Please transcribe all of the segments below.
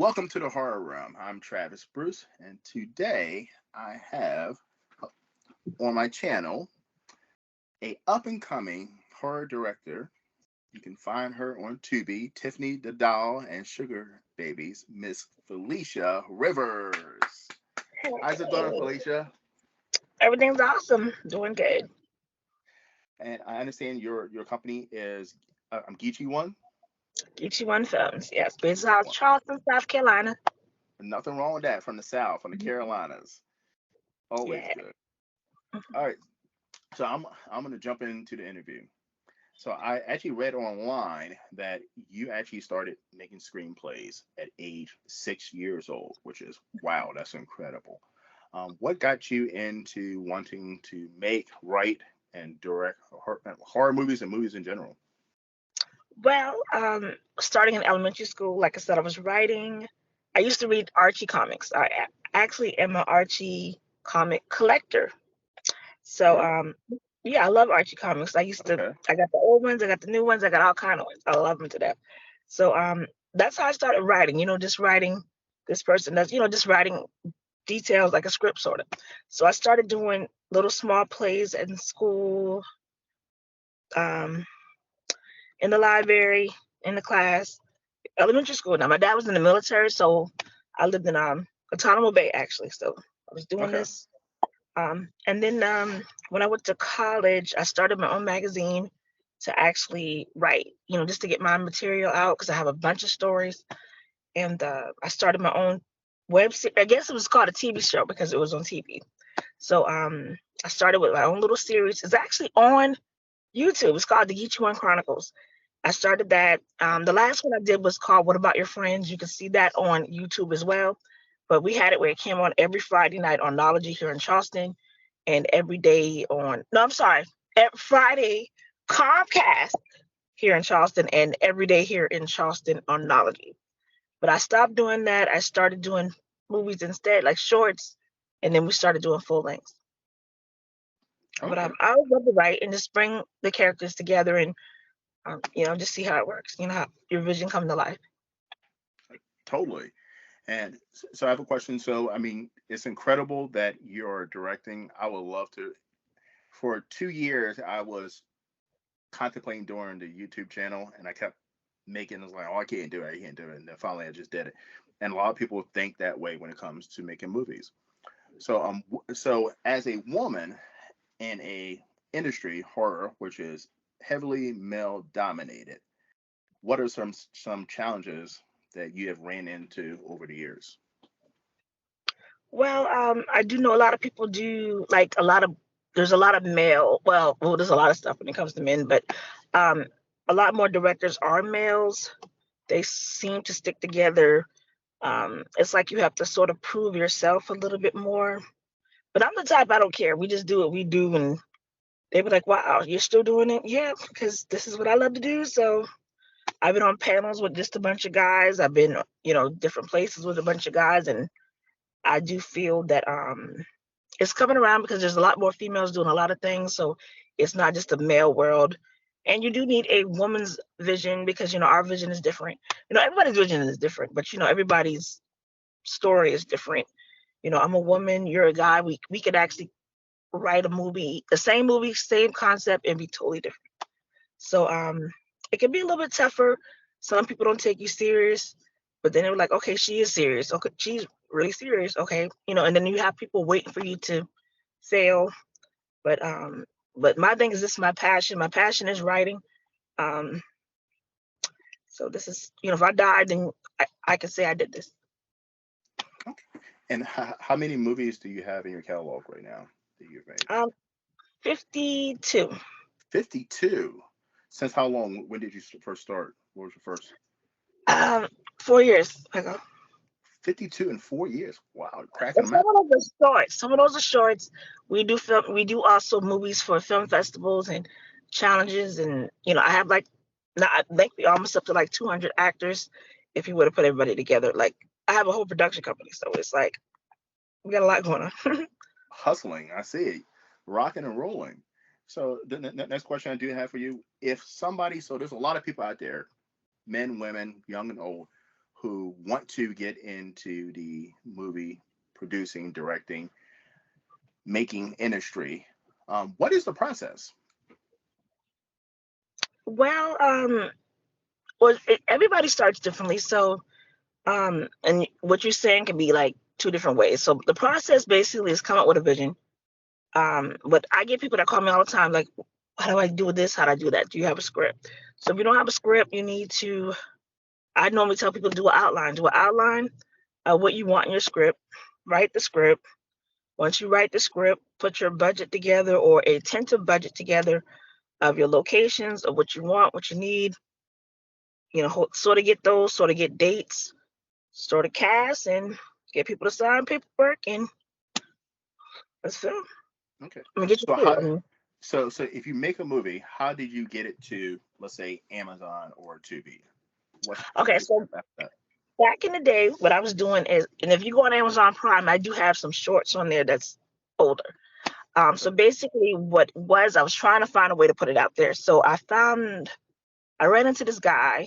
Welcome to the Horror Room. I'm Travis Bruce, and today I have on my channel a up and coming horror director. You can find her on Tubi, Tiffany the Doll and Sugar Babies, Miss Felicia Rivers. How's it going, Hey, Felicia? everything's awesome. Doing good. And I understand your company is I'm Geechee One. Geechee One Films. Yes, based out of Well, Charleston, South Carolina. nothing wrong with that. From the South, from the Mhm. Carolinas, always Yeah. good. All right, so I'm gonna jump into the interview. So I actually read online that you actually started making screenplays at age 6 years old, which is wow, that's incredible. What got you into wanting to make, write, and direct horror movies and movies in general? Well, starting in elementary school, like I said, I was writing. I used to read Archie comics. Actually am an Archie comic collector. So, Really? yeah, I love Archie comics. Okay. I got the old ones, I got the new ones, I got all kind of ones. I love them to death. So, that's how I started writing. Just writing this person does. Just writing details like a script sort of. So I started doing little small plays in school, um, in the library, in the class, elementary school. Now my dad was in the military, so I lived in Guantanamo Bay actually. So I was doing Okay. this. And then when I went to college, I started my own magazine to actually write, just to get my material out because I have a bunch of stories. And I started my own web series. I guess it was called a TV show because it was on TV. So I started with my own little series. It's actually on YouTube. It's called the Geechee One Chronicles. I started that. The last one I did was called What About Your Friends? You can see that on YouTube as well. But we had it where it came on every Friday night on Nology here in Charleston and every day on, no, I'm sorry, every Friday Comcast here in Charleston and every day here in Charleston on Nology. But I stopped doing that. I started doing movies instead, like shorts, and then we started doing full lengths. But Okay. I would love to write and just bring the characters together and just see how it works. How your vision come to life. Totally. And so I have a question. So I mean, it's incredible that you're directing. I would love to. For 2 years, I was contemplating doing the YouTube channel, and I kept making it was like, oh, I can't do it, I can't do it, and then finally I just did it. And a lot of people think that way when it comes to making movies. So as a woman in a industry horror, which is heavily male dominated, what are some challenges that you have ran into over the years? Well, I do know a lot of people do like a lot of. There's a lot of male. Well, there's a lot of stuff when it comes to men, but um, a lot more directors are males. They seem to stick together. It's like you have to sort of prove yourself a little bit more. But I'm the type I don't care. We just do what we do, and they be like, "Wow, you're still doing it?" Yeah, because this is what I love to do. So I've been on panels with just a bunch of guys. I've been, different places with a bunch of guys, and I do feel that it's coming around because there's a lot more females doing a lot of things. So it's not just a male world. And you do need a woman's vision because our vision is different. Everybody's vision is different, but everybody's story is different. I'm a woman, you're a guy. We could actually write a movie, the same movie, same concept, and be totally different. So it can be a little bit tougher. Some people don't take you serious, but then they're like, okay, she is serious. Okay, she's really serious. Okay, and then you have people waiting for you to fail. But my thing is, this is my passion. My passion is writing. Um, so this is, if I die, then I can say I did this. Okay. And how many movies do you have in your catalog right now that you've made? Um, 52. 52. Since how long? When did you first start? What was your first? Um, 4 years ago. 52 in 4 years. Wow, cracking And them some out. of those are shorts. Some of those are shorts. We do film. We do also movies for film festivals and challenges. And I have like, now I think we almost up to like 200 actors. If you were to put everybody together, like I have a whole production company, so it's like we got a lot going on. Hustling, I see it. Rocking and rolling. So the next question I do have for you, if somebody, so there's a lot of people out there, men, women, young and old, who want to get into the movie producing, directing, making industry, what is the process? Well, everybody starts differently. So, and what you're saying can be like two different ways. So the process basically is come up with a vision. But I get people that call me all the time, like, how do I do this? How do I do that? Do you have a script? So if you don't have a script, you need to. I normally tell people do an outline. Do an outline of what you want in your script. Write the script. Once you write the script, put your budget together or a tentative budget together of your locations, of what you want, what you need. Sort of get those, sort of get dates, sort of cast, and get people to sign paperwork, and let's film. Okay. I mean, get you So paid. how so if you make a movie, how did you get it to, let's say, Amazon or Tubi? What's Okay, the so step after that? back in the day, what I was doing is, and if you go on Amazon Prime, I do have some shorts on there that's older. Okay. So basically, what was I was trying to find a way to put it out there. So I ran into this guy,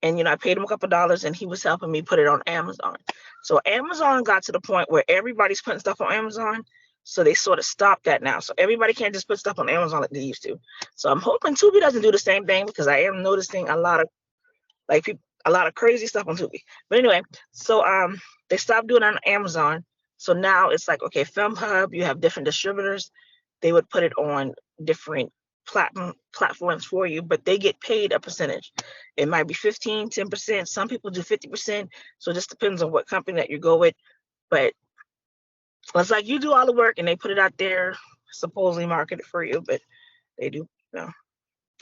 and I paid him a couple dollars, and he was helping me put it on Amazon. So Amazon got to the point where everybody's putting stuff on Amazon, so they sort of stopped that now. So everybody can't just put stuff on Amazon like they used to. So I'm hoping Tubi doesn't do the same thing, because I am noticing a lot of like people, a lot of crazy stuff on Tubi. But anyway, so they stopped doing it on Amazon. So now it's like, okay, Film Hub, you have different distributors. They would put it on different platforms for you, but they get paid a percentage. It might be 15, 10%. Some people do 50%. So it just depends on what company that you go with. But it's like you do all the work and they put it out there, supposedly market it for you, but they do.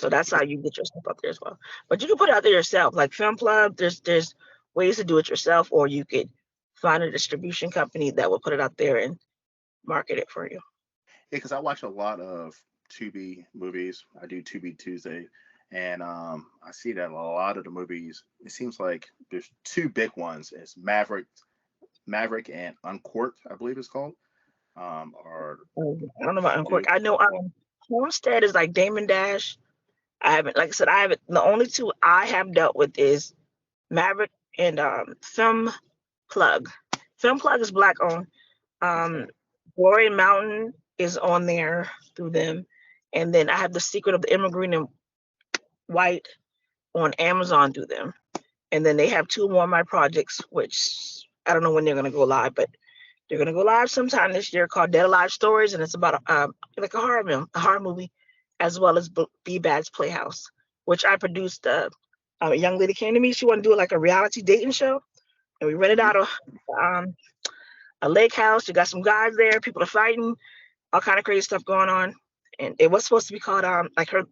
So that's how Because you get your stuff out there as well. But you can put it out there yourself, like Film Club. There's ways to do it yourself, or you could find a distribution company that will put it out there and market it for you. because I watch a lot of Tubi movies. I do Tubi Tuesday, and I see that a lot of the movies. It seems like there's two big ones. It's Maverick and Uncorked, I believe it's called. Or I don't know about Uncork. two. I know Homestead is like Damon Dash. I haven't, like I said, I haven't. The only two I have dealt with is Maverick and Film Plug. Film Plug is black owned. Um, Okay. Glory Mountain is on there through them, and then I have The Secret of the Immigrant in White on Amazon through them. And then they have two more of my projects, which I don't know when they're gonna go live, but they're gonna go live sometime this year, called Dead Alive Stories, and it's about like a horror movie, as well as B Bad's Playhouse, which I produced. A young lady came to me; she wanted to do like a reality dating show, and we rented Hmm. out um, a lake house. You got some guys there, people are fighting, all kind of crazy stuff going on, and it was supposed to be called like her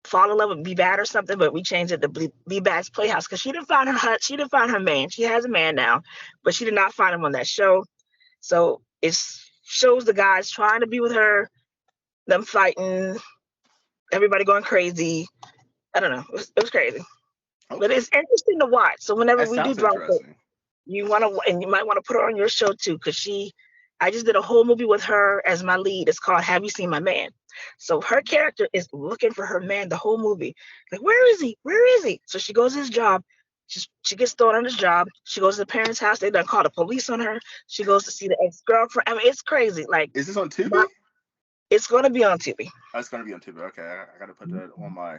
fall in love with B Bad or something, but we changed it to B Bad's Playhouse, because she didn't find her man. She has a man now, but she did not find him on that show. So it shows the guys trying to be with her, them fighting, everybody going crazy. I don't know. It was crazy, but Okay. it's interesting to watch. So whenever That we do sounds drop it, interesting. you might want to put her on your show too, because I just did a whole movie with her as my lead. It's called Have You Seen My Man? So her character is looking for her man the whole movie. Like, where is he? Where is he? So she goes to his job. She gets thrown on his job. She goes to the parents' house. They done call the police on her. She goes to see the ex-girlfriend. I mean, it's crazy. Like, Is this on Tubi? my, it's going to be on TV. Oh, it's gonna be on Tubi. Okay, I gotta put that on my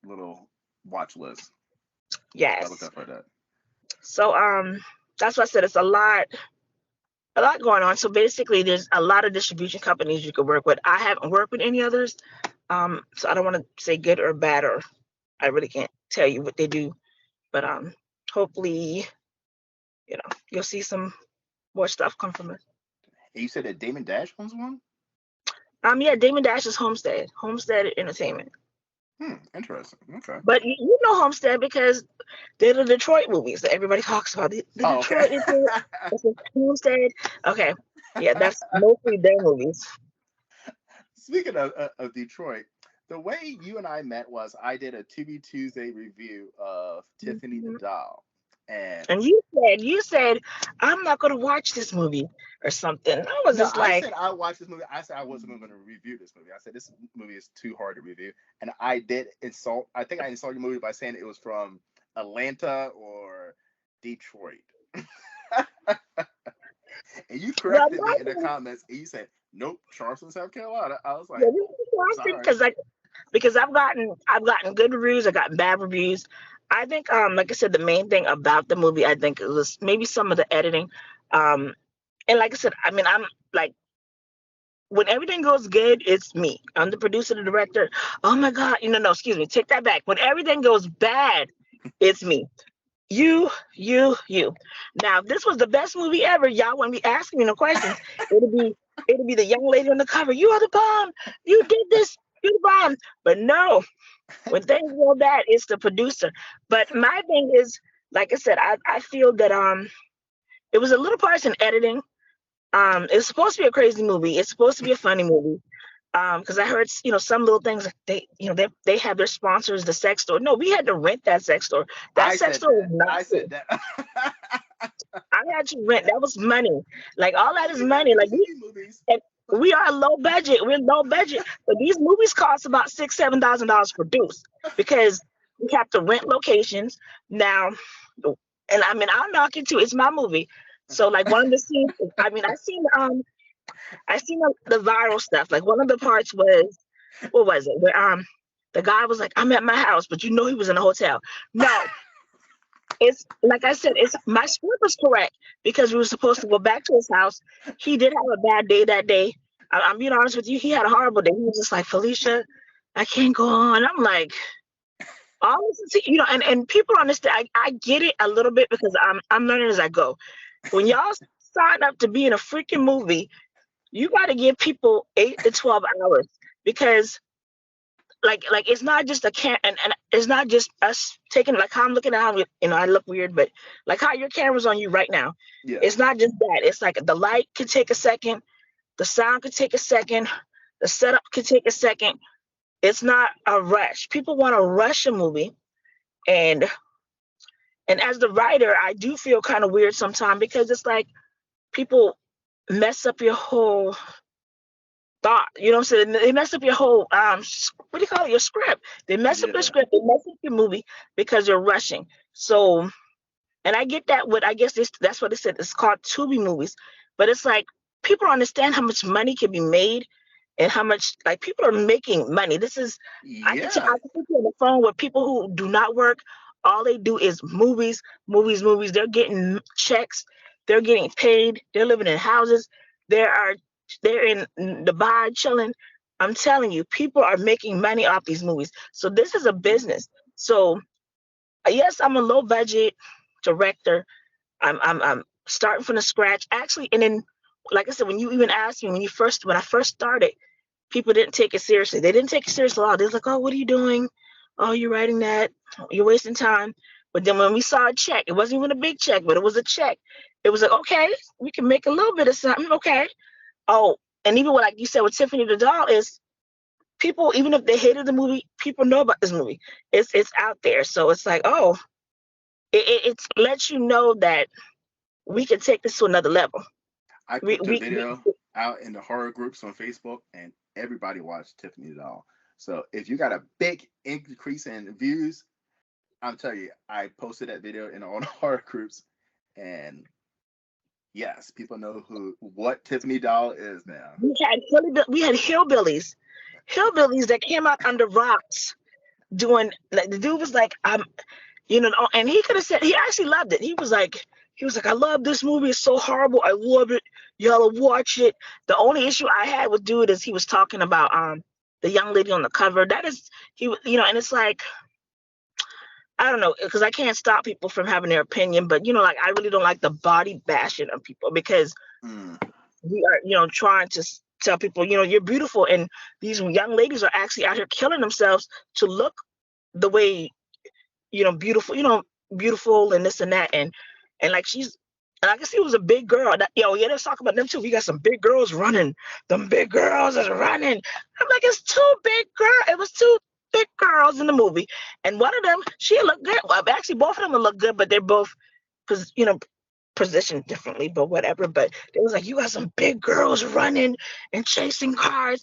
little watch list. Gotta look Yes. out for that. So that's why I said it's a lot going on. So basically, there's a lot of distribution companies you could work with. I haven't worked with any others, so I don't want to say good or bad, or I really can't tell you what they do. But hopefully, you'll see some more stuff come from it. And you said that Damon Dash owns one? Yeah, Damon Dash's Homestead Entertainment. Interesting. Okay. But you know Homestead because they're the Detroit movies that everybody talks about. The Oh, okay. Detroit, it's Homestead. Okay, yeah, that's mostly their movies. Speaking of Detroit, the way you and I met was I did a Tubi Tuesday review of Tiffany the Mhm. Doll, and And you said, I'm not gonna watch this movie or something. I was no, just I like, said I watched this movie. I said I wasn't going to review this movie. I said this movie is too hard to review, and I did insult. I think I insulted your movie by saying it was from Atlanta or Detroit. And you Well, corrected my me in the thing, comments and you said, nope, Charleston, South Carolina. I was yeah, like, this is Boston sorry. because I've gotten good reviews, I've gotten bad reviews. I think like I said, the main thing about the movie, I think it was maybe some of the editing. Um and like I said, I mean, I'm like, when everything goes good, it's me. I'm the producer, the director. Oh my God, no, excuse me, take that back. When everything goes bad, it's me. You. Now, if this was the best movie ever, y'all wouldn't be asking me no questions. It'll be it'll be the young lady on the cover. You are the bomb. You did this. You the bomb. But no, when things go bad, it's the producer. But my thing is, like I said, I feel that it was a little parts in editing. It's supposed to be a crazy movie. It's supposed to be a funny movie. Because I heard, some little things like they have their sponsors, the sex store. No, we had to rent that sex store. That I sex said store was that. not I free. said that. I had to rent. That was money. Like all that is You got money. to Like see movies. and we are low budget. We're low budget, but these movies cost about $6,000-7,000 to produce because we have to rent locations now. And I mean, I'll knock it too. It's my movie. So like one of the scenes, I mean, I seen the viral stuff. Like one of the parts was, what was it? Where the guy was like, "I'm at my house," but he was in a hotel. No, it's like I said, it's my script was correct because we were supposed to go back to his house. He did have a bad day that day. I'm being honest with you. He had a horrible day. He was just like, "Felicia, I can't go on." I'm like, all this is, and people understand. I get it a little bit because I'm learning as I go. When y'all sign up to be in a freaking movie, you got to give people 8 to 12 hours because like it's not just a and it's not just us taking, like how I'm looking at how I look weird, but like how your camera's on you right now. Yeah. It's not just that. It's like the light could take a second, the sound could take a second, the setup could take a second. It's not a rush. People want to rush a movie, and as the writer, I do feel kind of weird sometimes because it's like people mess up your whole thought. You know what I'm saying? They mess up your whole what do you call it? Your script. They mess up your Yeah. script. They mess up your movie because you're rushing. So, and I get that. What I guess that's what they said. It's called Tubi movies, but it's like people don't understand how much money can be made and how much like people are making money. This is Yeah. I can put you on the phone with people who do not work. All they do is movies, movies, movies. They're getting checks. They're getting paid. They're living in houses. There are they're in Dubai chilling. I'm telling you, people are making money off these movies. So this is a business. So yes, I'm a low budget director. I'm starting from the scratch. Actually, and then like I said, when you even asked me when I first started, people didn't take it seriously. They didn't take it seriously at all. They was like, "Oh, what are you doing? Oh, you're writing that. You're wasting time." But then when we saw a check, it wasn't even a big check, but it was a check. It was like, okay, we can make a little bit of something. Okay. Oh, and even what like you said with Tiffany the doll is people, even if they hated the movie, people know about this movie. It's out there. So it's like, oh, it lets you know that we can take this to another level. I We put the we, video we out in the horror groups on Facebook, and everybody watched Tiffany doll. So if you got a big increase in views, I'm telling you, I posted that video in all the horror groups, and yes, people know who what Tiffany doll is now. we had hillbillies that came out under rocks doing like the dude was like and he could have said he actually loved it. He was like, I love this movie. It's so horrible. I love it. Y'all watch it. The only issue I had with dude is he was talking about the young lady on the cover. That is and it's like I don't know because I can't stop people from having their opinion, but like I really don't like the body bashing of people because Mm, we are trying to tell people you're beautiful, and these young ladies are actually out here killing themselves to look the way beautiful, beautiful and this and that. And like and I can see it was a big girl. Yeah, let's talk about them too. We got some big girls running. Them big girls is running. I'm like, it's two big girl. It was two big girls in the movie, and one of them she looked good. Well, actually, both of them look good, but they're both, because positioned differently. But whatever. But it was like you got some big girls running and chasing cars.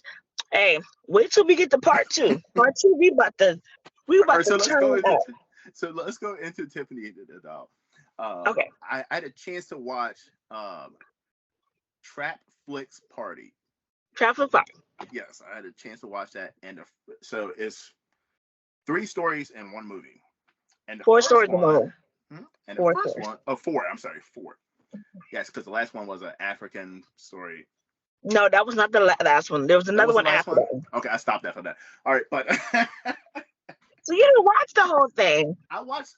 Hey, wait till we get to part two. Part two, we about to all right, so let's turn go into up. So let's go into Tiffany the doll. Okay. I had a chance to watch Trap Flicks Party. Traffic Fire. Yes, I had a chance to watch that, and so it's three stories in one movie. And the Four first stories in one, one. and the Four first stories. one, oh, four. I'm sorry, four. Yes, because the last one was an African story. No, that was not the last one. There was That another was the one last after one. that one. Okay, I stopped after that. All right, but So you didn't watch the whole thing. I watched.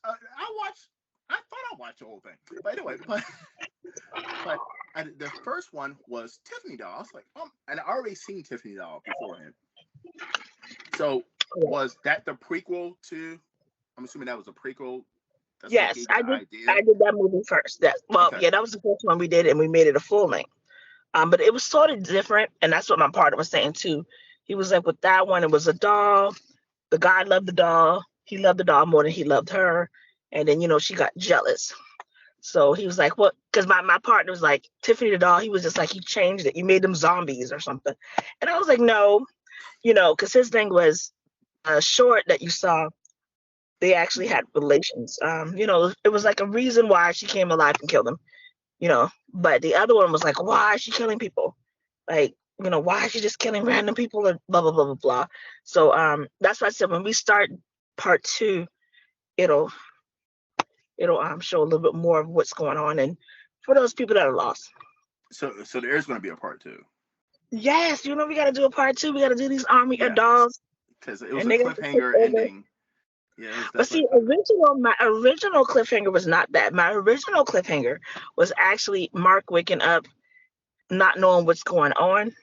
I thought I watched the whole thing, but anyway, but the first one was Tiffany doll. I was like, and I already seen Tiffany doll beforehand. So was that the prequel to? I'm assuming that was a prequel. That's what Yes, gave you the idea. I did that movie first. That well, Okay. yeah, that was the first one we did, and we made it a full length. But it was sort of different, and that's what my partner was saying too. He was like, with that one, it was a doll. The guy loved the doll. He loved the doll more than he loved her, and then she got jealous. So he was like, "What?" Because my partner was like, Tiffany the doll. He was just like, he changed it. You made them zombies or something. And I was like, no, because his thing was short that you saw. They actually had relations. It was like a reason why she came alive and killed him. But the other one was like, why is she killing people? Like, why is she just killing random people and blah blah blah blah blah. So that's why I said when we start part two, it'll show a little bit more of what's going on and for those people that are lost. So there is going to be a part two. Yes, we got to do a part two. We got to do these army of Yeah, dolls, because it was and a they got to take cliffhanger over. ending. Yeah, it was But definitely see, a cliffhanger. my original cliffhanger was not that. My original cliffhanger was actually Mark waking up, not knowing what's going on.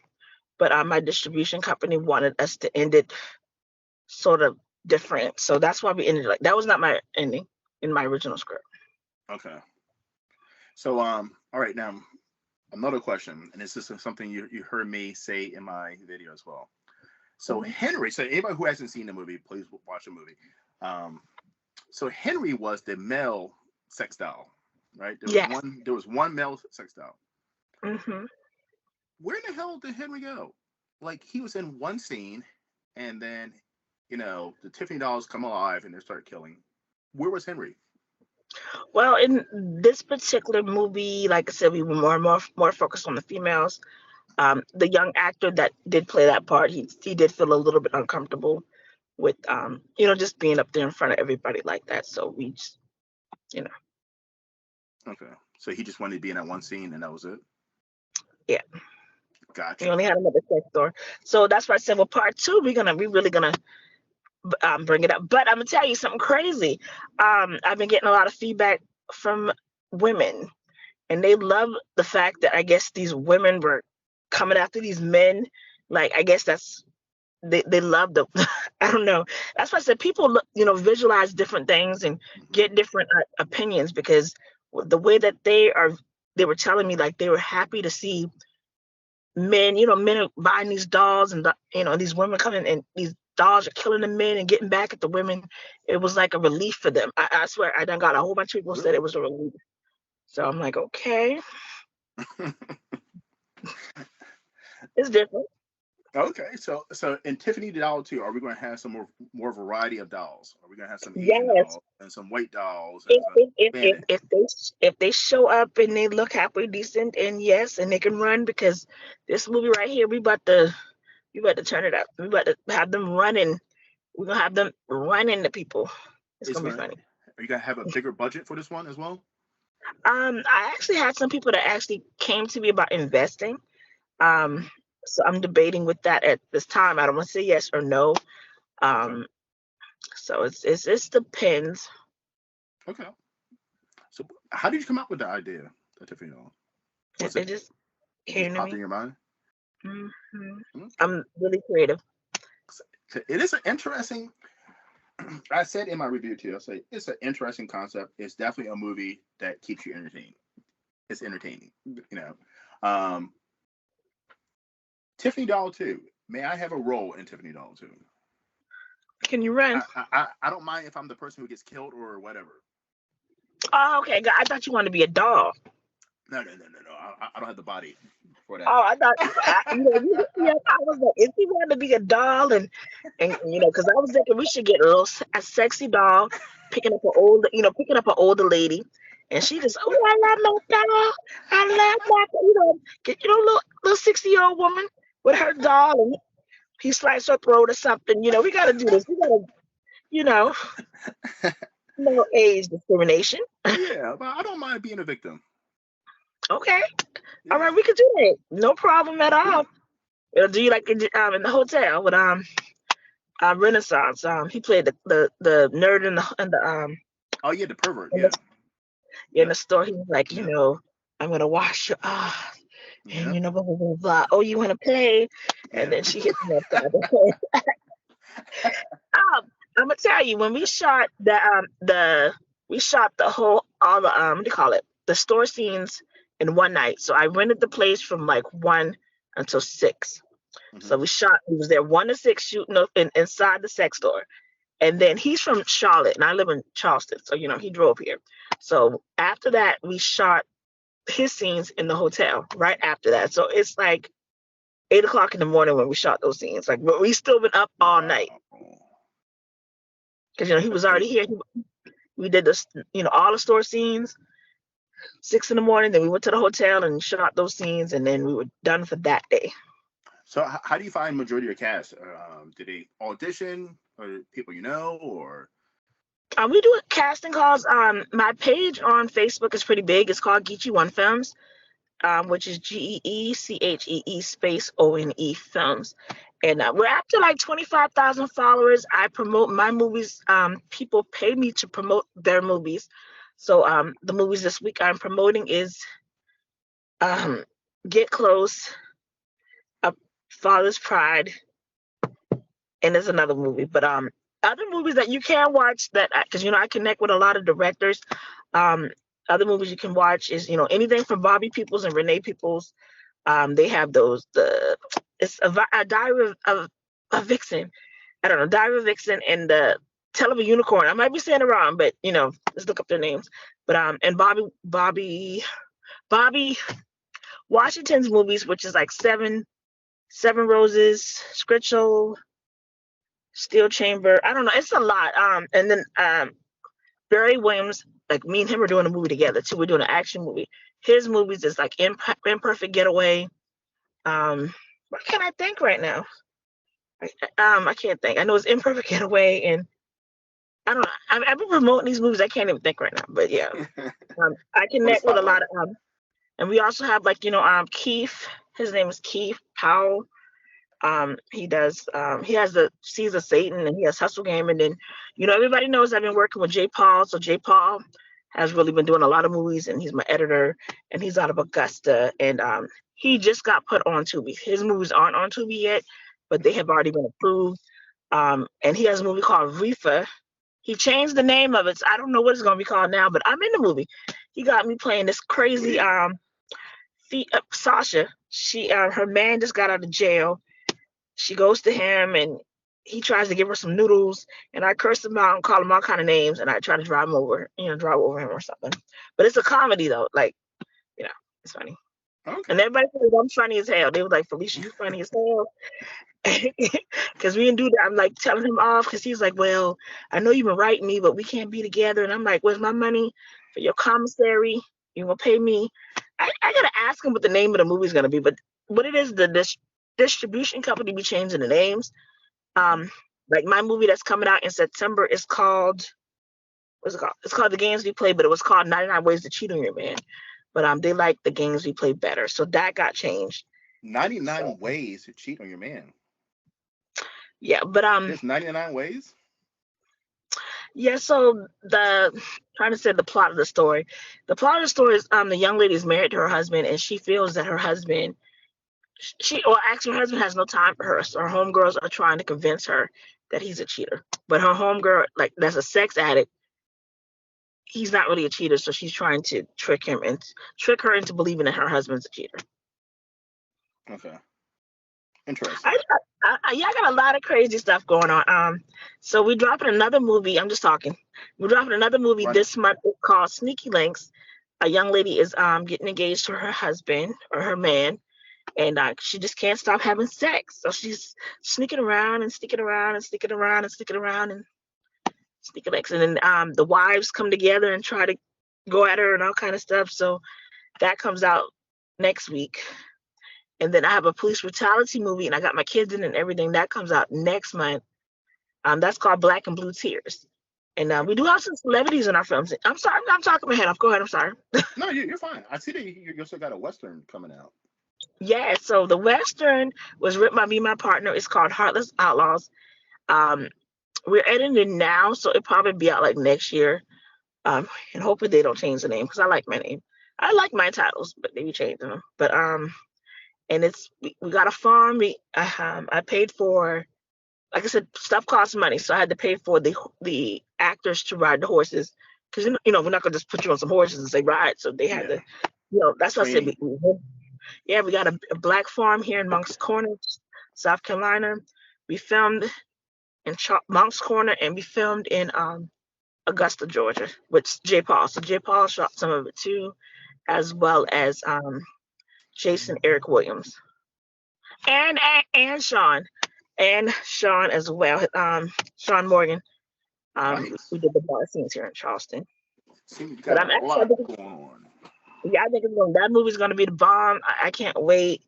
But my distribution company wanted us to end it sort of different, so that's why we ended like that. Was not my ending in my original script. Okay. So all right, now another question, and this is something you heard me say in my video as well. So Mhm. Henry, so anybody who hasn't seen the movie, please watch the movie. Um, so Henry was the male sex doll, right? Yes. There was one male sex doll. Hmm. Where in the hell did Henry go? Like he was in one scene, and then the Tiffany dolls come alive and they start killing. Where was Henry? Well, in this particular movie, like I said, we were more focused on the females. The young actor that did play that part, he did feel a little bit uncomfortable with just being up there in front of everybody like that. So we just you know Okay, so he just wanted to be in that one scene, and that was it. yeah, we Gotcha. only had another sex door. So that's why I said, well, part two, we really gonna bring it up. But I'm gonna tell you something crazy. I've been getting a lot of feedback from women, and they love the fact that I guess these women were coming after these men. Like I guess they love the I don't know. That's why I said people look, visualize different things and Hmm. get different opinions because the way that they were telling me like they were happy to see men, men are buying these dolls and these women coming and these dolls are killing the men and getting back at the women. It was like a relief for them. I swear I done got a whole bunch of people said it Really? was a relief. So I'm like, okay, it's different. Okay, so in Tiffany doll too, are we going to have some more variety of dolls? Are we going to have some Asian Yes. dolls and some white dolls and If some if if if, Spanish? if they if they show up and they look halfway decent and yes and they can run because this movie right here we about to turn it up. We about to have them running. We're gonna have them running to people. It's It's gonna be going. funny. Are you going to have a bigger budget for this one as well? I actually had some people that actually came to me about investing. Hmm. Um, so I'm debating with that at this time. I don't want to say yes or no. Okay. Um, so it's depends. Okay. So how did you come up with the idea, the Tiffany doll? Was It it just it just came to popped in me. your mind? Hmm. Okay. I'm really creative. So it is an interesting. I said in my review too. I say it's an interesting concept. It's definitely a movie that keeps you entertained. It's entertaining. Um, Tiffany Doll 2. May I have a role in Tiffany Doll 2? Can you run? I don't mind if I'm the person who gets killed or whatever. Oh, okay. I thought you wanted to be a dog. No. I don't have the body for that. Oh, I thought yeah, I was like, if he wanted to be a doll, and because I was thinking we should get a sexy doll, picking up an older lady, and she just, oh, I love my doll, I love my, little 60-year-old woman with her doll, and he sliced her throat or something. We got to do this. We got to, you know, no age discrimination. Yeah, but I don't mind being a victim. Okay, all Yeah, right, we could do that. No problem at yeah. all. Do you like in the hotel with Renaissance? He played the nerd Oh yeah, the pervert. in the Yeah, in yep, the store. He was like, yep, I'm gonna wash your and yep. blah blah blah blah. Oh, you wanna play? And Yeah. then she hit me upside the head. I'm gonna tell you when we shot the whole all the what do you call it, the store scenes in one night. So I rented the place from like 1 until 6. Hmm. So we was there 1 to 6 shooting up inside the sex store. And then he's from Charlotte and I live in Charleston. So, he drove here. So after that, we shot his scenes in the hotel right after that. So it's like 8 o'clock in the morning when we shot those scenes. Like, but we still been up all night Wow, because, he that's was already crazy. here. We did this, all the store scenes, 6 in the morning. Then we went to the hotel and shot those scenes. And then we were done for that day. So how do you find majority of your cast? Did they audition, or people you know, or? We do casting calls. My page on Facebook is pretty big. It's called Geechee One Films, which is GEECHEE space ONE Films. And we're up to like 25,000 followers. I promote my movies. People pay me to promote their movies. So the movies this week I'm promoting is um, Get Close, uh, Father's Pride, and there's another movie. But other movies that you can watch that because I connect with a lot of directors. Um, Other movies you can watch is anything from Bobby Peoples and Renee Peoples. They have those it's a Diary of a Vixen. I don't know, Diary of a Vixen and the Tale of a Unicorn. I might be saying it wrong, but let's look up their names. But and Bobby Washington's movies, which is like Seven Roses, Scritchel, Steel Chamber. I don't know. It's a lot. And then Barry Williams, like me and him are doing a movie together too. We're doing an action movie. His movies is like Imperfect Getaway. What can I think right now? I can't think. I know it's Imperfect Getaway, and I don't know. I've been promoting these movies. I can't even think right now. But yeah, I On the connect with a lot spotlight. of and we also have like Keith. His name is Keith Powell. He does. He has the Seeds of Satan, and he has Hustle Game, and then everybody knows I've been working with J. Paul. So J. Paul has really been doing a lot of movies, and he's my editor, and he's out of Augusta, and he just got put on Tubi. His movies aren't on Tubi yet, but they have already been approved. And he has a movie called Reefer. He changed the name of it. So I don't know what it's gonna be called now, but I'm in the movie. He got me playing this crazy Sweet. Sasha. Her man just got out of jail. She goes to him and he tries to give her some noodles, and I curse him out and call him all kind of names, and I try to drive over him or something. But it's a comedy though, like you know, it's funny. And Okay. everybody says I'm funny as hell. They was like, Felicia, you funny as hell. Because we didn't do that. I'm like telling him off because he's like, well, I know you've been writing me, but we can't be together. And I'm like, where's my money for your commissary? You gonna pay me? I gotta ask him what the name of the movie's gonna be, but what it is, the distribution company be changing the names. Hmm. Like my movie that's coming out in September is called what's it called? It's called The Games We Play, but it was called 99 Ways to Cheat on Your Man. But they like The Games We Play better, so that got changed. So 99 ways to cheat on your man. yeah, but There's 99 ways. yeah. So trying to say the plot of the story. The plot of the story is the young lady is married to her husband, and she feels that her husband or actually her husband has no time for her. So her homegirls are trying to convince her that he's a cheater. But her homegirl, like that's a sex addict, he's not really a cheater, so she's trying to trick her into believing that her husband's a cheater. Okay. Interesting. I, yeah, I got a lot of crazy stuff going on. So we're dropping another movie. I'm just talking. We're dropping another movie Run it. this month called Sneaky Links. A young lady is getting engaged to her husband or her man, and she just can't stop having sex. So she's sneaking around and sneaking around and sneaking around and sneaking around, and sneaker links. And then the wives come together and try to go at her and all kind of stuff. So that comes out next week. And then I have a police brutality movie, and I got my kids in and everything. That comes out next month. That's called Black and Blue Tears. And Okay. we do have some celebrities in our films. I'm sorry, I'm talking my head off. Go ahead. I'm sorry. No, you're fine. I see that you also got a Western coming out. Yeah. So the Western was written by me and my partner. It's called Heartless Outlaws. Um, we're editing it now, so it'll probably be out like next year. And hopefully they don't change the name because I like my name. I like my titles, but they be changing them. But and we got a farm. I paid for, like I said, stuff costs money, so I had to pay for the actors to ride the horses because we're not gonna just put you on some horses and say ride. So they had Yeah. to, that's what I said. Training. Yeah, we got a black farm here in Moncks Corner, South Carolina. We filmed in Moncks Corner, and we filmed in Augusta, Georgia, with J. Paul. So J. Paul shot some of it too, as well as Jason Eric Williams and Sean as well. Sean Morgan. Nice. We did the bar scenes here in Charleston. Seems you But got a lot going on. yeah, I think that movie's gonna be the bomb. I can't wait.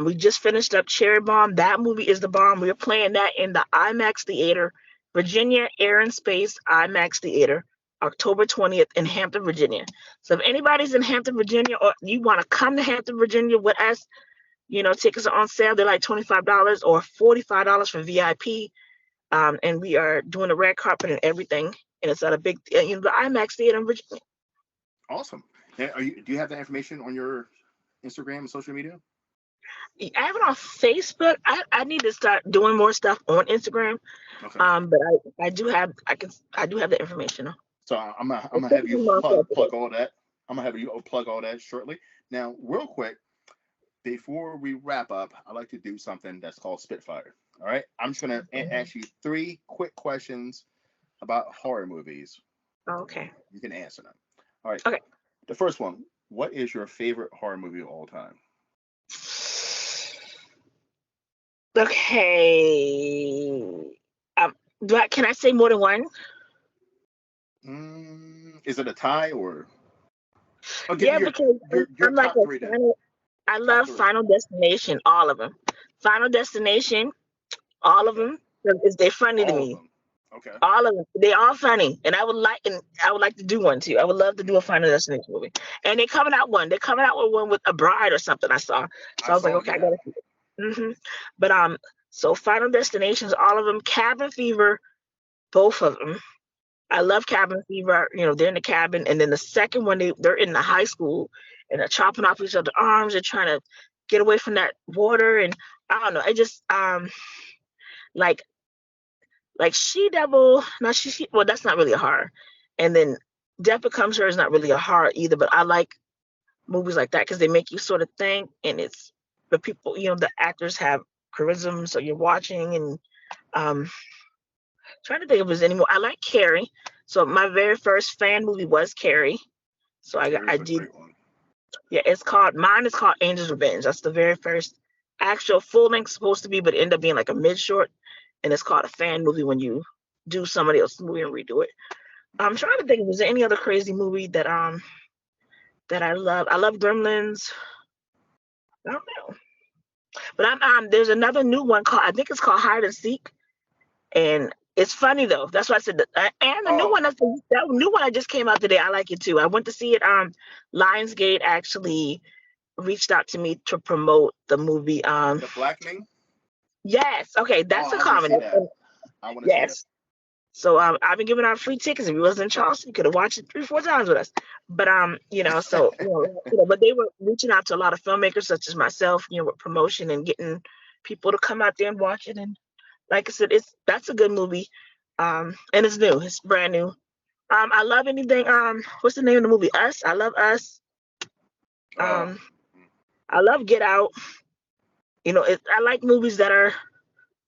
We just finished up Cherry Bomb. That movie is the bomb. We're playing that in the IMAX Theater, Virginia Air and Space IMAX Theater, October 20th in Hampton, Virginia. So if anybody's in Hampton, Virginia, or you want to come to Hampton, Virginia with us, tickets are on sale. They're like $25 or $45 for VIP. And we are doing the red carpet and everything. And it's at a big, the IMAX Theater in Virginia. Awesome. Now, do you have that information on your Instagram and social media? I have it on Facebook. I need to start doing more stuff on Instagram. Okay. But I do have the information. So I'm gonna have you It's plug all that. I'm gonna have you plug all that shortly. Now, real quick, before we wrap up, I like to do something that's called Spitfire. All right. I'm just gonna ask you 3 quick questions about horror movies. Okay. You can answer them. All right. Okay. The first one. What is your favorite horror movie of all time? Okay. Can I say more than one? Is it a tie or? I'll give Yeah, you because your I'm like top a three then. final. I Top love three. Final Destination, all of them. Final Destination, all of Okay. them. Because they're funny to All of me. them. Okay. All of them. They all funny, and I would like to do one too. I would love to do a Final Destination movie. And they're coming out with one with a bride or something. I saw. So I I was like, saw. okay, I Yeah. gotta see it. But so Final Destinations, all of them. Cabin Fever, both of them. I love Cabin Fever. They're in the cabin, and then the second one, they're in the high school, and they're chopping off each other's arms. They're trying to get away from that water, and I don't know. I just like She Devil. Not she. Well, that's not really a horror. And then Death Becomes Her is not really a horror either. But I like movies like that because they make you sort of think, and it's the people. The actors have charisma, so you're watching and um trying to think if there's any more. I like Carrie. So my very first fan movie was Carrie. So I Carrie's a did. great one. Yeah, mine is called Angel's Revenge. That's the very first actual full length supposed to be, but it ended up being like a mid short, and it's called a fan movie when you do somebody else's movie and redo it. I'm trying to think if there's any other crazy movie that I love. I love Gremlins. I don't know, but there's another new one called, I think it's called Hide and Seek, and it's funny though. That's why I said that. And the new Oh, one, that new one that just came out today. I like it too. I went to see it. Lionsgate actually reached out to me to promote the movie. The Blackening. Yes, okay, Oh, that's a I want to comedy. see that. I want to see that. Yes. So I've been giving out free tickets. If you wasn't in Charleston, you could have watched it 3, 4 times with us. But but they were reaching out to a lot of filmmakers such as myself, with promotion and getting people to come out there and watch it. And like I said, that's a good movie. And it's new. It's brand new. I love anything. What's the name of the movie? Us. I love Us. Oh, Um, I love Get Out. I like movies that are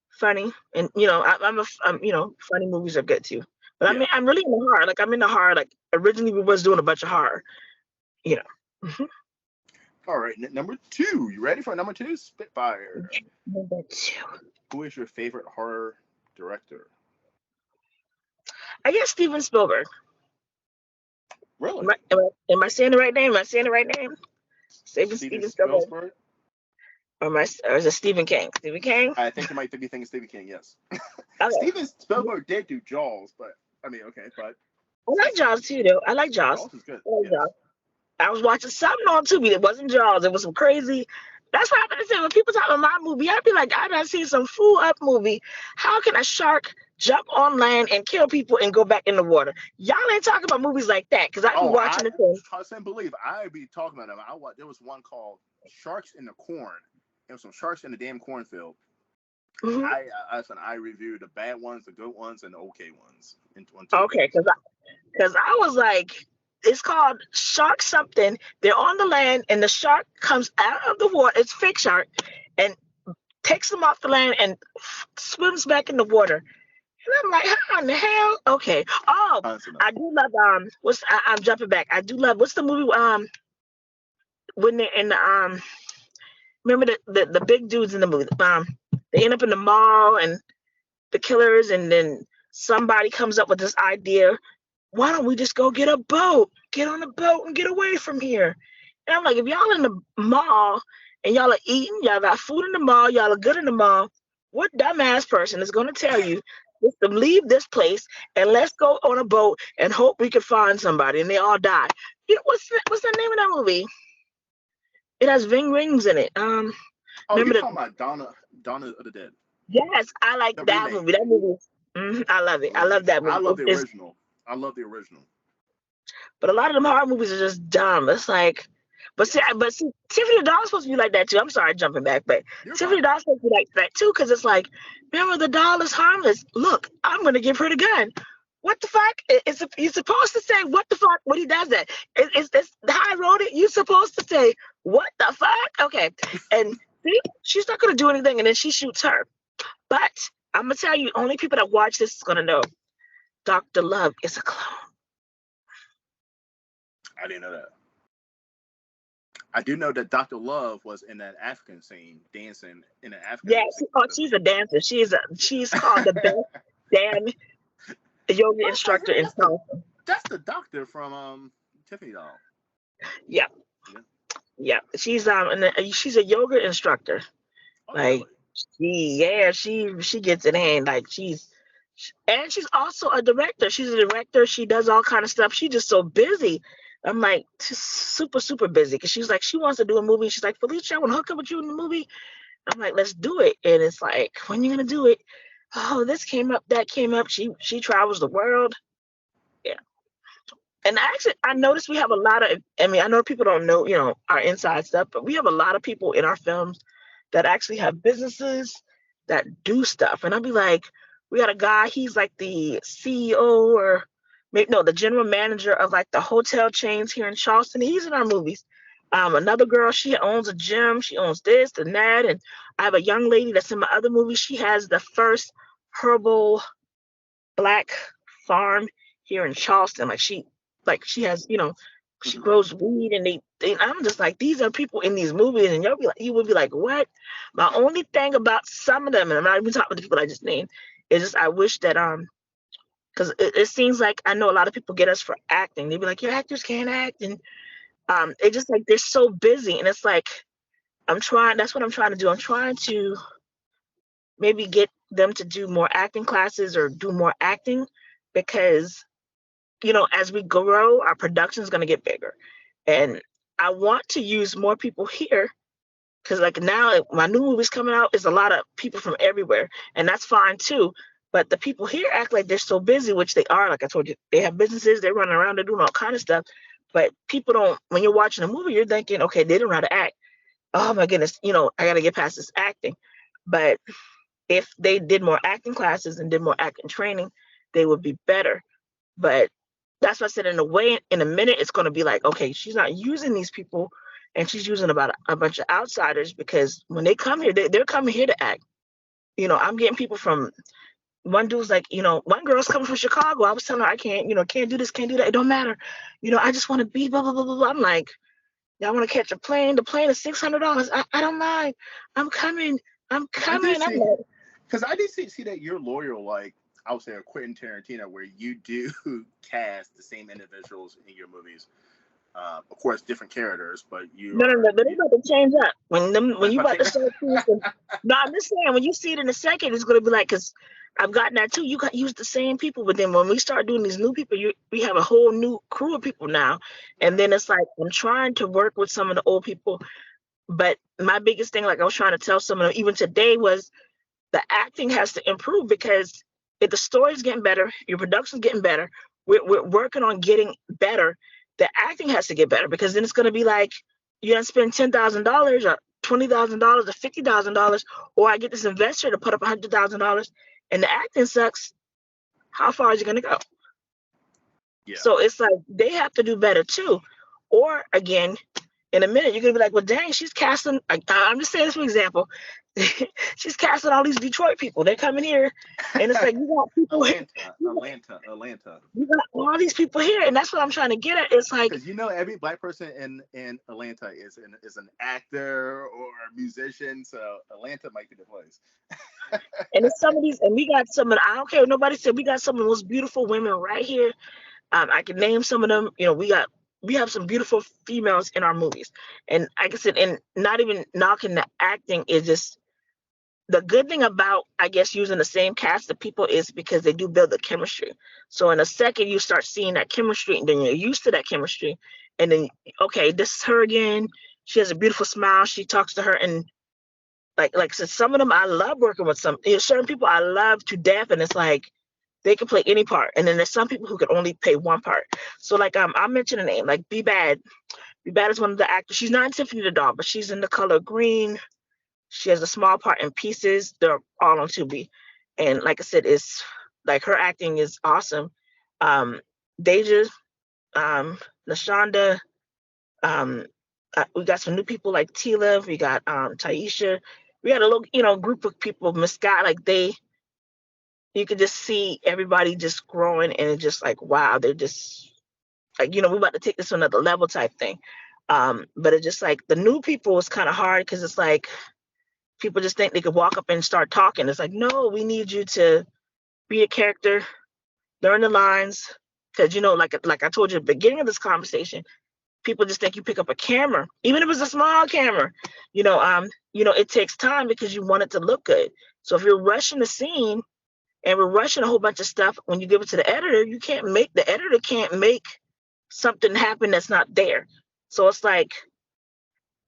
funny, and funny movies are good too. But I yeah. mean, I'm really into horror. Like I'm into horror. Like originally we was doing a bunch of horror. You know. All right. Number 2. You ready for number 2? Spitfire. Number two. Who is your favorite horror director? I guess Steven Spielberg. Really? Am I saying the right name? Am I saying the right name? Steven Steven Spielberg. Spielberg? Or is it Stephen King? Stephen King? I think you might be thinking Stephen King. Yes. Okay. Steven Spielberg did do Jaws, but I mean, okay, but I like Jaws too, though. I like Jaws. Jaws is good. I like Yes. Jaws. I was watching something on Tubi that wasn't Jaws. It was some crazy. That's what I say when people talk about my movie. I'd be like, I done seen some fool up movie. How can a shark jump on land and kill people and go back in the water? Y'all ain't talking about movies like that because I be Oh, watching I the thing. trust and believe. I be talking about them. There was one called Sharks in the Corn. There was some sharks in the damn cornfield. Hmm. I reviewed the bad ones, the good ones, and the okay ones on Tubi. Okay, because I was like, it's called shark something. They're on the land and the shark comes out of the water. It's fake shark and takes them off the land and swims back in the water. And I'm like, how in the hell? Okay. Oh, Tons of them. I do love I'm jumping back. I do love what's the movie when they're in the remember the big dudes in the movie. They end up in the mall and the killers and then somebody comes up with this idea. Why don't we just go get a boat? Get on a boat and get away from here. And I'm like, if y'all in the mall and y'all are eating, y'all got food in the mall, y'all are good in the mall, what dumbass person is going to tell you just to leave this place and let's go on a boat and hope we can find somebody and they all die? You know, what's the name of that movie? It has Ving Rings in it. Oh, you're Remember talking about Donna of the Dead, yes, I like the that remake. movie. That movie, I love The it. I love remake. that I movie. love the It's, original. I love the original. but a lot of them horror movies are just dumb. It's like, Yes. but see, Tiffany the Dog's supposed to be like that too. I'm sorry, jumping back, but You're Tiffany fine. the Dog's supposed to be like that too, because it's like, remember the doll is harmless. Look, I'm gonna give her the gun. What the fuck? You're supposed to say what the fuck when he does that. It's how I wrote it. You're supposed to say what the fuck. Okay, and see, she's not gonna do anything, and then she shoots her. But I'm gonna tell you, only people that watch this is gonna know Dr. Love is a clone. I didn't know that. I do know that Dr. Love was in that African scene, dancing in an Yeah, African scene. she's a dancer. She's called the best damn yoga I was like, instructor in that's the Tulsa. doctor from Tiffany doll. Yeah, Yeah. yeah. She's a yoga instructor. Oh, Like really? she gets it in. Like and she's also a director. She's a director. She does all kind of stuff. She's just so busy. I'm like just super super busy because she's like she wants to do a movie. She's like Felicia, I want to hook up with you in the movie. I'm like, let's do it. And it's like, when you gonna do it? Oh, this came up, that came up. She travels the world. Yeah. And actually I noticed we have a lot of I mean, I know people don't know, our inside stuff, but we have a lot of people in our films that actually have businesses that do stuff. And I'll be like, we got a guy, he's like the CEO or maybe no, the general manager of like the hotel chains here in Charleston. He's in our movies. Another girl, she owns a gym, she owns this and that. And I have a young lady that's in my other movie. She has the first herbal black farm here in Charleston. Like she has, she Hmm. grows weed and I'm just like, these are people in these movies and you would be like, what? My only thing about some of them, and I'm not even talking about the people I just named, is just I wish that because it seems like I know a lot of people get us for acting. They be like, your actors can't act and it just like they're so busy and it's like that's what I'm trying to do. I'm trying to maybe get them to do more acting classes or do more acting because as we grow, our production is going to get bigger. And I want to use more people here because, like, now my new movie's coming out, is a lot of people from everywhere, and that's fine too. But the people here act like they're so busy, which they are. Like I told you, they have businesses, they're running around, they're doing all kind of stuff. But people don't, when you're watching a movie, you're thinking, okay, they don't know how to act. Oh my goodness, I got to get past this acting. But if they did more acting classes and did more acting training, they would be better. But that's what I said. In a way, in a minute, it's going to be like, okay, she's not using these people, and she's using about a bunch of outsiders because when they come here, they're coming here to act. I'm getting people from one dude's like, one girl's coming from Chicago. I was telling her I can't do this, can't do that. It don't matter. I just want to be blah blah blah blah blah. I'm like, y'all want to catch a plane? The plane is $600. I don't mind. I'm coming. I'm I do coming. I'm see like, because I did see that you're loyal. Like I would say a Quentin Tarantino, where you do cast the same individuals in your movies. Of course, different characters, but you No, no, are no, but they you. about to change up when That's you my about thing. to start seeing some. No, I'm just saying when you see it in a second, it's gonna be like because I've gotten that too. You got use the same people, but then when we start doing these new people, we have a whole new crew of people now, and Right. then it's like I'm trying to work with some of the old people, but my biggest thing, like I was trying to tell some of them even today, was the acting has to improve because if the story's getting better, your production's getting better, we're working on getting better. The acting has to get better because then it's going to be like you're going to spend $10,000 or $20,000 or $50,000, or I get this investor to put up $100,000, and the acting sucks. How far is it going to go? Yeah. So it's like they have to do better too. Or again, in a minute, you're gonna be like, well, dang, she's casting. I'm just saying this for example. She's casting all these Detroit people. They're coming here, and it's like you got people, Atlanta, Atlanta, Atlanta. you got all these people here, and that's what I'm trying to get at. It's like, Because every black person in Atlanta is an actor or a musician, so Atlanta might be the place. and it's some of these, and we got some of. I don't care what nobody said. We got some of the most beautiful women right here. I can name some of them. We have some beautiful females in our movies, and like I said, and not even knocking the acting is just the good thing about, I guess, using the same cast of people is because they do build the chemistry. So in a second, you start seeing that chemistry, and then you're used to that chemistry, and then okay, this is her again. She has a beautiful smile. She talks to her, and like I said, some of them I love working with. Certain people I love to death, and it's like they can play any part, and then there's some people who can only play one part. So like I mentioned a name like Be Bad. Be Bad is one of the actors. She's not in Tiffany the Doll, but she's in The Color Green. She has a small part in Pieces. They're all on Tubi, and like I said, it's like her acting is awesome. Um, Deja, um, Lashonda. Um, we got some new people like Tila. We got Taisha. We got a little, group of people. Miss Scott, like you could just see everybody just growing, and it's just like wow, they're just like we're about to take this to another level type thing. But it's just like the new people is kind of hard because it's like people just think they could walk up and start talking. It's like, no, we need you to be a character, learn the lines. Because like I told you at the beginning of this conversation, people just think you pick up a camera, even if it's a small camera. It takes time because you want it to look good. So if you're rushing the scene and we're rushing a whole bunch of stuff, when you give it to the editor, the editor can't make something happen that's not there. So it's like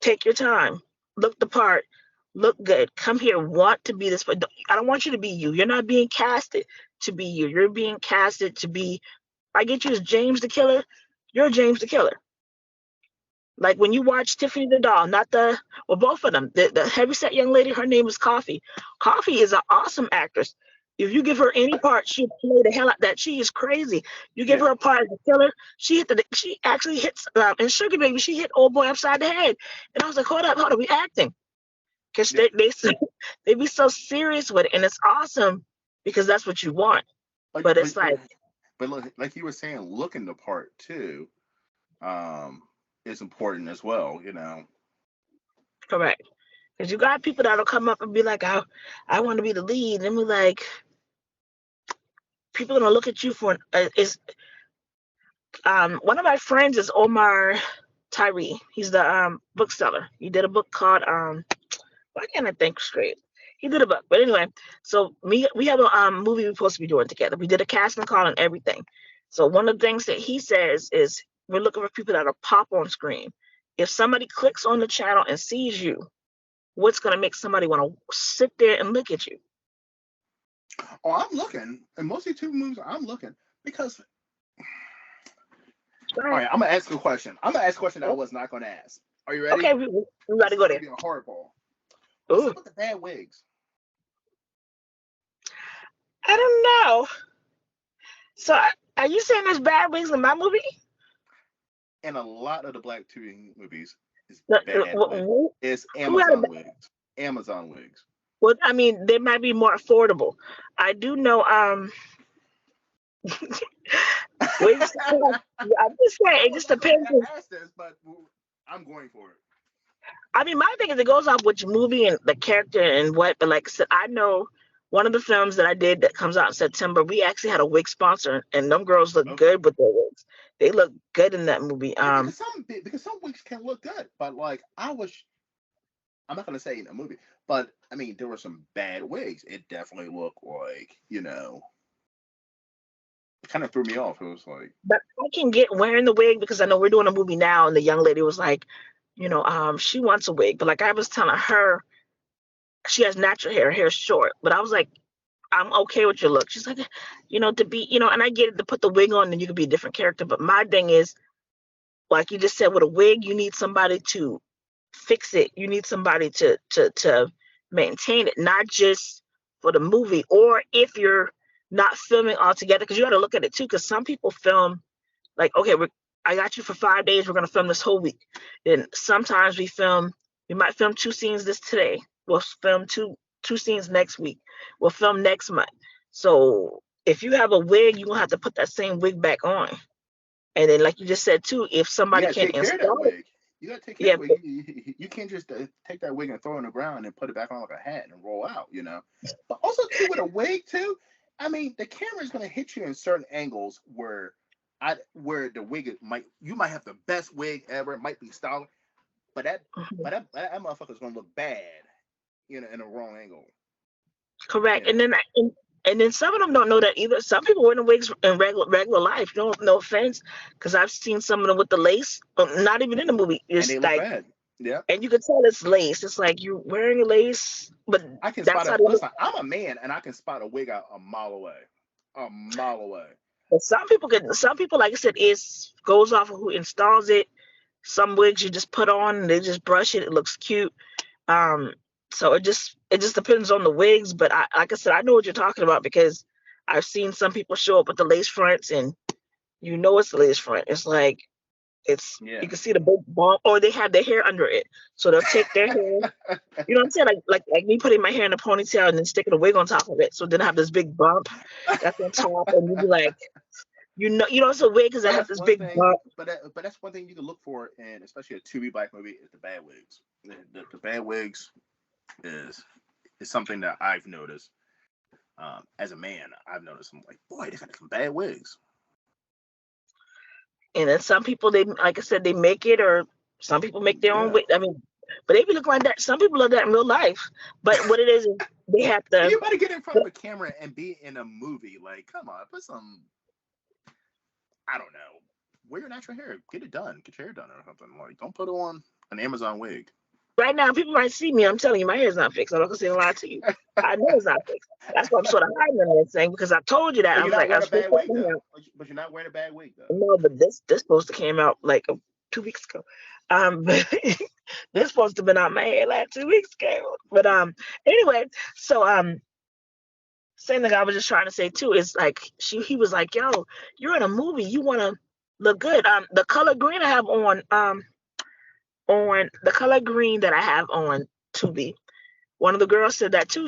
take your time, look the part, look good, come here, want to be this. But I don't want you to be you. You're not being casted to be you. You're being casted to be. I get you as James the Killer. You're James the Killer. Like when you watch Tiffany the Doll, not well, both of them. The heavyset young lady, her name is Coffee. Coffee is an awesome actress. If you give her any part, she'll play the hell out that. She is crazy. You give Yeah. her a part as a killer, she actually hits in Sugar Baby. She hit old boy upside the head, and I was like, hold up, we acting because Yeah. they be so serious with it, and it's awesome because that's what you want. But But but it's but like but like you were saying, looking the part too, um, is important as well. correct because you got people that'll come up and be like, I want to be the lead, and we're like, people gonna look at you for is one of my friends is Omar Tyree. He's the bookseller. He did a book called why can't I think straight? He did a book, but anyway. So we have a movie we're supposed to be doing together. We did a casting call and everything. So one of the things that he says is we're looking for people that'll pop on screen. If somebody clicks on the channel and sees you, what's gonna make somebody want to sit there and look at you? Oh, I'm looking, and mostly two movies. I'm looking because. All Right. right, I'm gonna ask a question. I'm gonna ask a question that I was not gonna ask. Are you ready? Okay, we got This to is go gonna there. be a hardball. What's Ooh, up with the bad wigs? I don't know. So are you saying there's bad wigs in my movie? And a lot of the black TV movies is The- bad wigs. who It's who had a Amazon wigs. Amazon wigs. well? I mean, they might be more affordable. I do know. Wigs. I'm just saying, it just depends. Ask this, but I'm going for it. I mean, my thing is it goes off which movie and the character and what. But like I said, I know. one of the films that I did that comes out in September, we actually had a wig sponsor, and them girls look Okay. good with their wigs. They look good in that movie. Yeah, because some wigs can look good, but like I'm not gonna say in a movie, but I mean there were some bad wigs. It definitely looked like it kind of threw me off. It was like, but I can get wearing the wig because I know we're doing a movie now, and the young lady was like, she wants a wig, but like I was telling her, she has natural hair, hair's short, but I was like, I'm okay with your look. She's like, to be, and I get it to put the wig on and you can be a different character. But my thing is, like you just said, with a wig, you need somebody to fix it. You need somebody to maintain it, not just for the movie. Or if you're not filming all together, because you got to look at it too. Because some people film like, okay, I got you for 5 days. We're gonna film this whole week. Then sometimes we might film 2 scenes this today. We'll film two scenes next week. We'll film next month. So if you have a wig, you're gonna have to put that same wig back on. And then, like you just said too, if you somebody gotta can't take care of that install it, wig. You gotta take care of yeah, the wig. You can't just take that wig and throw it on the ground and put it back on like a hat and roll out. But also too with a wig too. I mean, the camera is gonna hit you in certain angles where the wig you might have the best wig ever. It might be stylish, but that motherfucker's gonna look bad, in a wrong angle. You correct. know. And then some of them don't know that either. Some people wear the wigs in regular life. No offense, because I've seen some of them with the lace, not even in the movie. And they It's look like, bad. Yeah. and you can tell it's lace. It's like you're wearing a lace, but I can that's spot how a they look. listen, I'm a man and I can spot a wig out a mile away. A mile away. But some people, like I said, is goes off of who installs it. Some wigs you just put on and they just brush it. It looks cute. Um, so it just depends on the wigs. But like I said, I know what you're talking about because I've seen some people show up with the lace fronts, and it's the lace front. It's like Yeah. you can see the big bump, or they have their hair under it, so they'll take their hair. You know what I'm saying? Like me putting my hair in a ponytail and then sticking a wig on top of it, so then I have this big bump that's on top, and you be like, it's a wig because I But have that's this one big thing. bump. But that's one thing you can look for, and especially a to be black movie is the bad wigs. The bad wigs is something that I've noticed. As a man, I've noticed. I'm like, boy, they got some bad wigs. And then some people, they like I said, they make it, or some people make their own Yeah. wig. I mean, but they be looking like that. Some people look that in real life. But what it is they have to. You better get in front of a camera and be in a movie. Like, come on, put some. I don't know. Wear your natural hair. Get it done. Get your hair done or something. Like, don't put on an Amazon wig. Right now, people might see me. I'm telling you, my hair's not fixed. I'm not gonna say a lie to you. I know it's not fixed. That's why I'm sort of hiding in this thing because I told you that. But I you're was not like, I'm wearing a supposed bad to wig come though. out. But you're not wearing a bad wig though. No, but this supposed to came out like 2 weeks ago. But this supposed to been out my hair like 2 weeks ago. But anyway, so same thing I was just trying to say too is like he was like, yo, you're in a movie, you wanna look good. The color green I have on the color green that I have on Tubi. One of the girls said that too.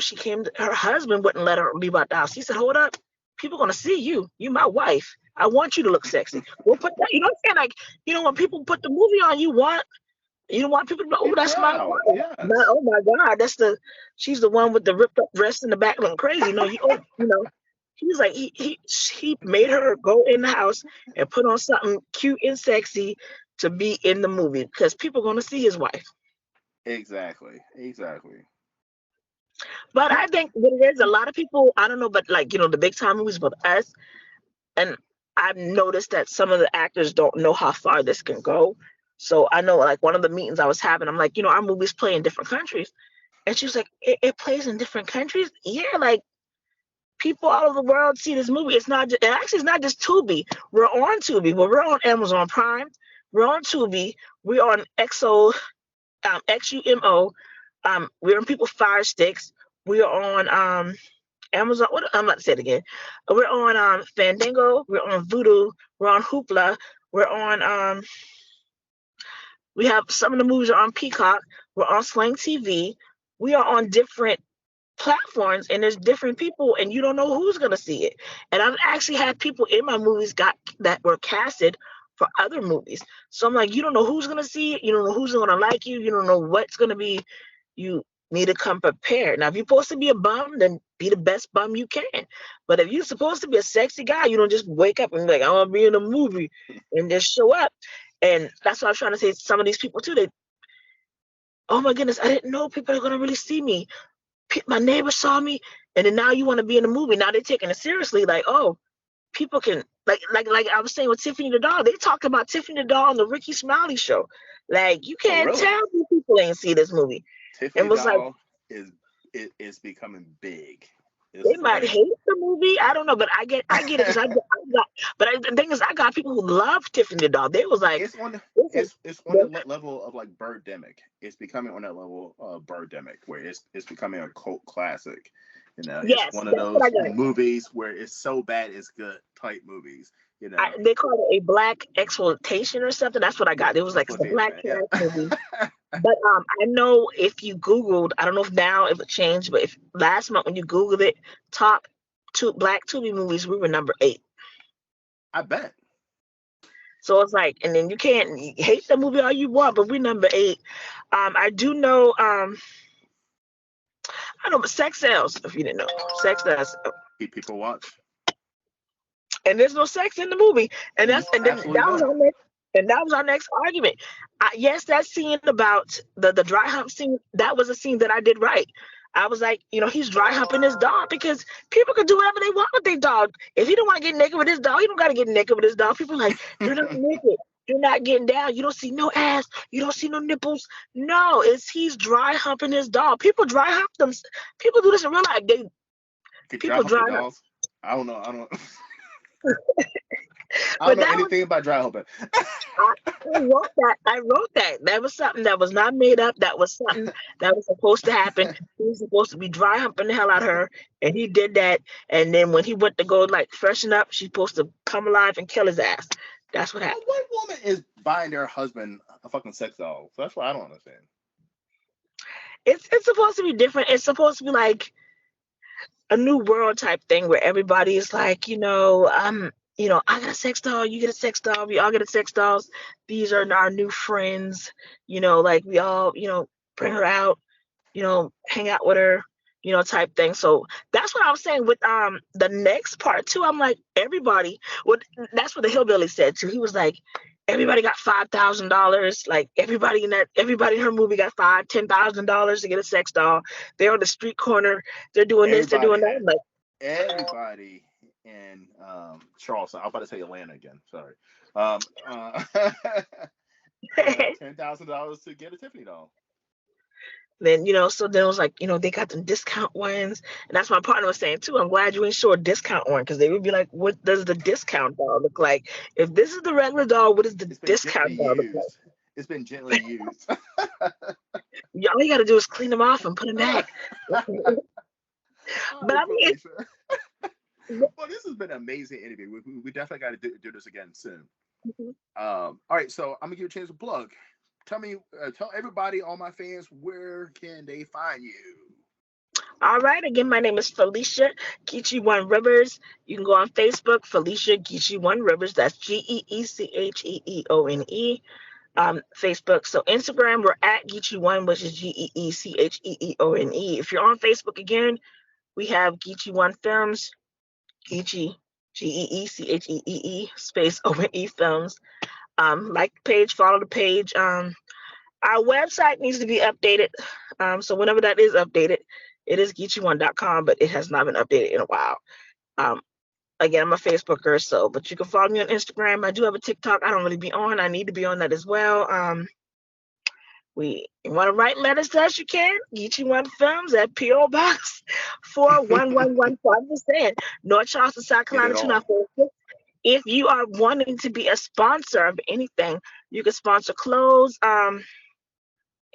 Her husband wouldn't let her leave out the house. He said, hold up, people gonna see you. You my wife. I want you to look sexy. We'll put that, you know what I'm saying? Like, when people put the movie on, you don't want people to know, oh, Be that's my proud. wife. Yes. Oh my God, she's the one with the ripped up dress in the back looking crazy. No, he was like, he made her go in the house and put on something cute and sexy to be in the movie because people are gonna see his wife. Exactly. Exactly. But I think what it is, a lot of people, I don't know, but like, the big time movies with us, and I've noticed that some of the actors don't know how far this can go. So I know, like, one of the meetings I was having, I'm like, our movies play in different countries. And she was like, it plays in different countries? Yeah, like, people all over the world see this movie. It's not just Tubi. We're on Tubi, but we're on Amazon Prime. We're on Tubi. We're on XUMO. We're on People Fire Sticks. We're on Amazon. What I'm about to say it again. We're on Fandango. We're on Voodoo. We're on Hoopla. We're on We have some of the movies are on Peacock. We're on Sling TV. We are on different platforms, and there's different people, and you don't know who's gonna see it. And I've actually had people in my movies got that were casted for other movies. So I'm like, you don't know who's gonna see it. You don't know who's gonna like you. You don't know what's gonna be you need to come prepared. Now, if you're supposed to be a bum, then be the best bum you can. But if you're supposed to be a sexy guy, you don't just wake up and be like, I want to be in a movie and just show up. And that's what I'm trying to say to some of these people too. They, oh my goodness, I didn't know people are going to really see me. My neighbor saw me, and then now you want to be in a movie. Now they're taking it seriously. Like, oh, people can, like I was saying with Tiffany the doll. They talked about Tiffany the doll on the Ricky Smiley show. Like, you Oh, can't really? tell me people ain't see this movie. Tiffany And was like, Doll is becoming big. they It's might like hate the movie. I don't know, but I get it because I got. But the thing is, I got people who love Tiffany the doll. They was like, it's on it's on the they- level of like Birdemic. It's becoming on that level of Birdemic where it's becoming a cult classic. You know, it's yes, one of that's what I those got. movies where it's so bad it's good type movies. You know, They called it a black exploitation or something. That's what I yeah, got. It was like it's a black exploitation. trash movie. Yeah. But I know if you Googled, I don't know if now if it changed, but if last month when you Googled it, top two black Tubi movies, we were number 8. I bet. So it's like, and then you can't hate the movie all you want, but we're number 8. I do know, I know, but sex sells. If you didn't know, sex does, Keep people watch. and there's no sex in the movie, and You that's and then absolutely don't. that was our next argument. Yes, that scene about the dry hump scene, that was a scene that I did right. I was like, he's dry humping his dog because people can do whatever they want with their dog. If he don't want to get naked with his dog, he don't got to get naked with his dog. People are like, you're not naked. You're not getting down. You don't see no ass. You don't see no nipples. No, he's dry humping his dog. People dry hump them. People do this in real life. Could dry People hump dry your hump. dolls? I don't know. I don't. I don't But know that was anything about dry humping. I wrote that. I wrote that. That was something that was not made up. That was something that was supposed to happen. He was supposed to be dry humping the hell out of her, and he did that. And then when he went to go like freshen up, she's supposed to come alive and kill his ass. That's what A happened. white woman is buying their husband a fucking sex doll. So that's what I don't understand. It's supposed to be different. It's supposed to be like a new world type thing where everybody is like, I got a sex doll, you get a sex doll, we all get a sex dolls. These are our new friends, like we all, bring her out, hang out with her, type thing. So that's what I was saying with the next part too. I'm like, everybody, what that's what the hillbilly said too. He was like, everybody got $5,000. Like everybody in her movie got $10,000 to get a sex doll. They're on the street corner. They're doing this. They're doing Everybody, that. I'm like, everybody in Charleston. I'm about to say Atlanta again. Sorry. Paid $10,000 to get a Tiffany doll. then so then it was like they got them discount ones, and that's what my partner was saying too. I'm glad you ain't show a discount one because they would be like, what does the discount doll look like? If this is the regular doll, what does the It's been gently discount doll look like? used. It's been gently used. All you got to do is clean them off and put them back. But All right, I mean, Felicia. Well, this has been an amazing interview. We definitely got to do this again soon. All right, so I'm gonna give you a chance to plug. Tell everybody, all my fans, where can they find you? all right. Again, my name is Felicia Geechee One Rivers. You can go on Facebook, Felicia Geechee One Rivers. That's GeeCheeeOne. Facebook. So Instagram, we're at Geechee One, which is GeeCheeeOne. If you're on Facebook again, we have Geechee One Films, Geechee GeeCheee space Films. Like the page, follow the page. Our website needs to be updated. So whenever that is updated, it is geechee1.com, but it has not been updated in a while. Um, Again, I'm a Facebooker, but you can follow me on Instagram. I do have a TikTok. I don't really be on. I need to be on that as well. You want to write letters to us, you can. Geechee One Films at P.O. Box 41114. I'm just saying, North Charleston, South Get Carolina it all. 2946. If you are wanting to be a sponsor of anything, you can sponsor clothes,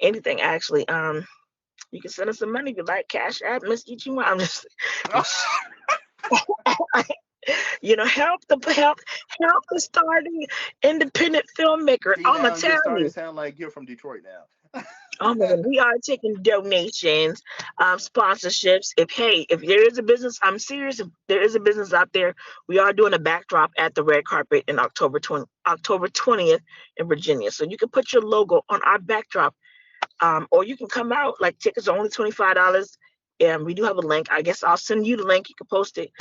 anything actually. You can send us some money if you like. Cash App, Miss Geechee One. I'm just help the starting independent filmmaker. See, I'm gonna now you're tell starting to you. sound like you're from Detroit now. Oh my God, we are taking donations, sponsorships. If there is a business, I'm serious. If there is a business out there, we are doing a backdrop at the red carpet in October 20th in Virginia. So you can put your logo on our backdrop Or you can come out. Like tickets are only $25, and we do have a link. I guess I'll send you the link. You can post it,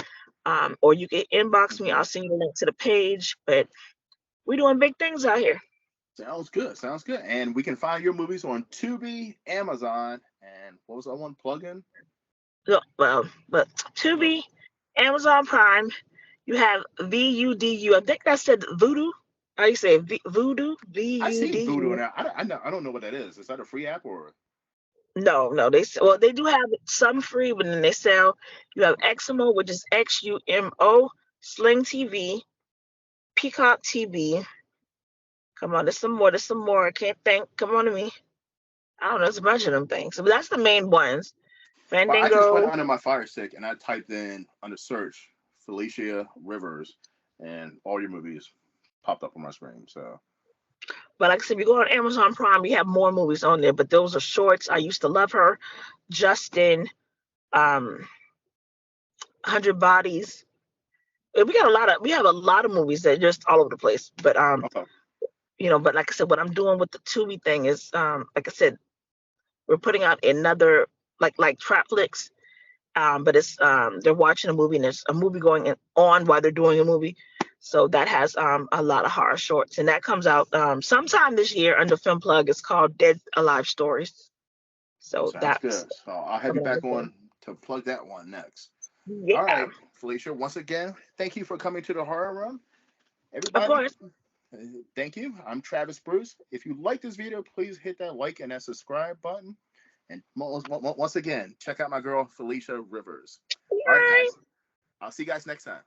or you can inbox me. Hmm. I'll send you the link to the page. But we're doing big things out here. Sounds good. Sounds good. And we can find your movies on Tubi, Amazon, and what was that one plug-in? So, well, but Tubi, Amazon Prime, you have VUDU. I think that said Voodoo. How you say it? Voodoo? I seen Voodoo VUDU. and I don't know what that is. Is that a free app or? No, no, well they do have some free, but then they sell. You have Xumo, which is XUMO, Sling TV, Peacock TV. Come on, there's some more. There's some more. I can't think. Come on to me. I don't know. There's a bunch of them things. But that's the main ones. Well, I just went Fandango. under my Fire Stick and I typed in under search Felicia Rivers, and all your movies popped up on my screen. So But like I said, if you go on Amazon Prime, you have more movies on there. But those are shorts. I used to love her. Justin, 100 Bodies. We have a lot of movies that are just all over the place. But okay, but like I said, what I'm doing with the Tubi thing is like I said, we're putting out another like Trap Flicks. But it's they're watching a movie and there's a movie on while they're doing a movie. So that has a lot of horror shorts, and that comes out sometime this year under Film Plug. It's called Dead Alive Stories. So sounds that's good. So I'll have you coming out back this year. on to plug that one next. All Yeah, right, Felicia. Once again, thank you for coming to the Horror Room, of everybody. course. uh, Thank you. I'm Travis Bruce. If you like this video, please hit that like and that subscribe button. And once again, check out my girl Felicia Rivers. All All right, right. guys. I'll see you guys next time.